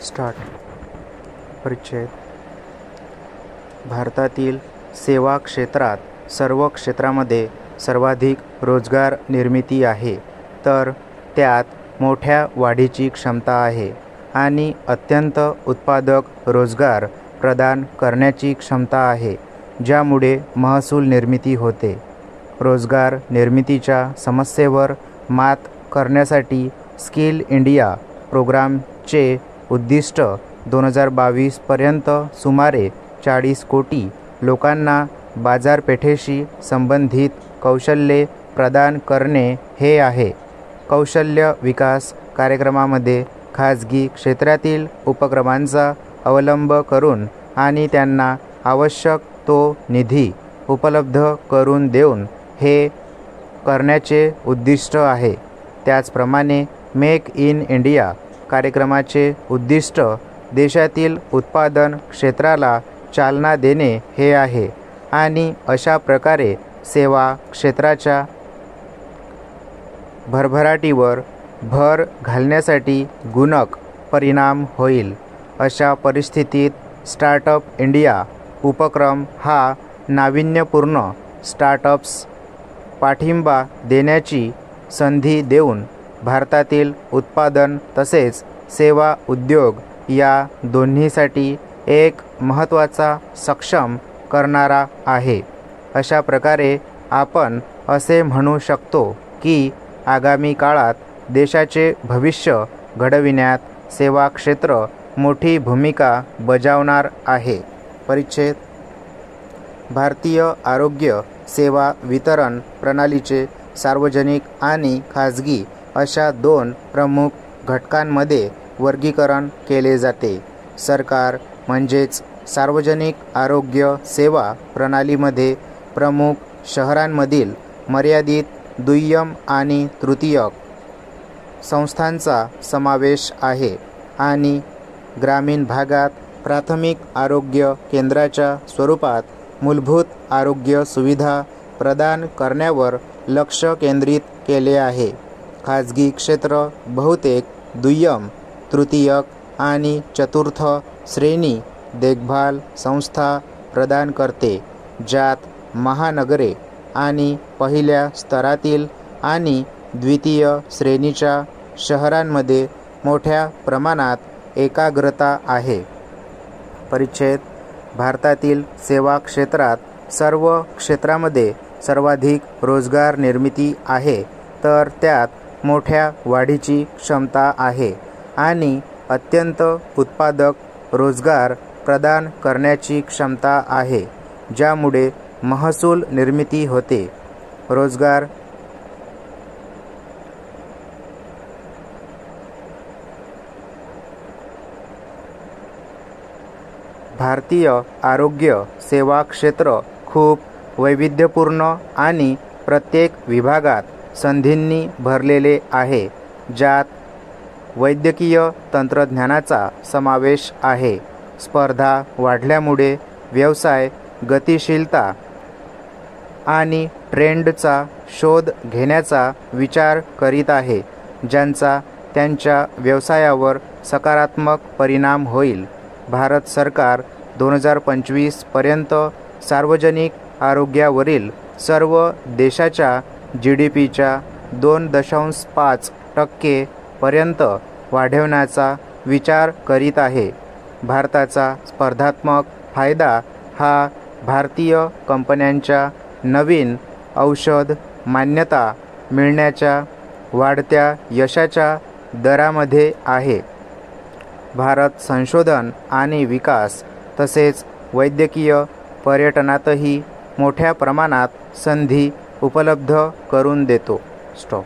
Start. परिच्छेद. भारतातील सेवा क्षेत्रात सर्व क्षेत्रामध्ये सर्वाधिक रोजगार निर्मिती आहे, तर त्यात मोठ्या वाढीची क्षमता आहे आणि अत्यंत उत्पादक रोजगार प्रदान करण्याची क्षमता आहे, ज्यामुळे महसूल निर्मिती होते. रोजगार निर्मितीच्या समस्येवर मात करण्यासाठी स्किल इंडिया प्रोग्रामचे उद्दिष्ट 2022 पर्यंत सुमारे 40 कोटी लोकांना बाजारपेठेशी संबंधित कौशल्ये प्रदान करणे हे आहे. कौशल्य विकास कार्यक्रमामध्ये खाजगी क्षेत्रातील उपक्रमांचा अवलंब करून आणि त्यांना आवश्यक तो निधी उपलब्ध करून देऊन हे करण्याचे उद्दिष्ट आहे. त्याचप्रमाणे मेक इन इंडिया कार्यक्रमाचे उद्दिष्ट देशातील उत्पादन क्षेत्राला चालना देणे हे आहे आणि अशा प्रकारे सेवा क्षेत्राच्या भरभराटीवर भर घालण्यासाठी गुणक परिणाम होईल. अशा परिस्थितीत स्टार्टअप इंडिया उपक्रम हा नाविन्यपूर्ण स्टार्टअप्स पाठिंबा देण्याची संधी देऊन भारतातील उत्पादन तसेच सेवा उद्योग या दोन्हीसाठी एक महत्त्वाचा सक्षम करणारा आहे. अशा प्रकारे आपण असे म्हणू शकतो की आगामी काळात देशाचे भविष्य घडविण्यात सेवा क्षेत्र मोठी भूमिका बजावणार आहे. परिच्छेद. भारतीय आरोग्य सेवा वितरण प्रणालीचे सार्वजनिक आणि खाजगी अशा 2 प्रमुख घटकांमध्ये वर्गीकरण केले जाते. सरकार म्हणजेच सार्वजनिक आरोग्य सेवा प्रणालीमध्ये प्रमुख शहरांमधील मर्यादित दुय्यम आणि तृतीयक संस्थांचा समावेश आहे आणि ग्रामीण भागात प्राथमिक आरोग्य केंद्राच्या स्वरूपात मूलभूत आरोग्य सुविधा प्रदान करण्यावर लक्ष केंद्रित केले आहे. खाजगी क्षेत्र बहुतेक दुय्यम, तृतीयक आणि चतुर्थ श्रेणी देखभाल संस्था प्रदान करते, ज्यात महानगरे आणि पहिल्या स्तरातील आणि द्वितीय श्रेणीच्या शहरांमध्ये मोठ्या प्रमाणात एकाग्रता आहे. परिच्छेद. भारतातील सेवा क्षेत्रात सर्व क्षेत्रामध्ये सर्वाधिक रोजगार निर्मिती आहे, तर त्यात मोठ्या वाढीची क्षमता आहे आणि अत्यंत उत्पादक रोजगार प्रदान करण्याची क्षमता आहे, ज्यामुळे महसूल निर्मिती होते. रोजगार भारतीय आरोग्य सेवा क्षेत्र खूप वैविध्यपूर्ण आणि प्रत्येक विभागात संधींनी भरलेले आहे, ज्यात वैद्यकीय तंत्रज्ञानाचा समावेश आहे. स्पर्धा वाढल्यामुळे व्यवसाय गतिशीलता आणि ट्रेंडचा शोध घेण्याचा विचार करीत आहे, ज्यांचा त्यांच्या व्यवसायावर सकारात्मक परिणाम होईल. भारत सरकार 2025 पर्यंत सार्वजनिक आरोग्यावरील सर्व देशाच्या GDPच्या 2.5% पर्यंत वाढवण्याचा विचार करीत आहे. भारताचा स्पर्धात्मक फायदा हा भारतीय कंपन्यांच्या नवीन औषध मान्यता मिळण्याच्या वाढत्या यशाच्या दरामध्ये आहे. भारत संशोधन आणि विकास तसेच वैद्यकीय पर्यटनातही मोठ्या प्रमाणात संधी उपलब्ध करून देतो. स्टॉप.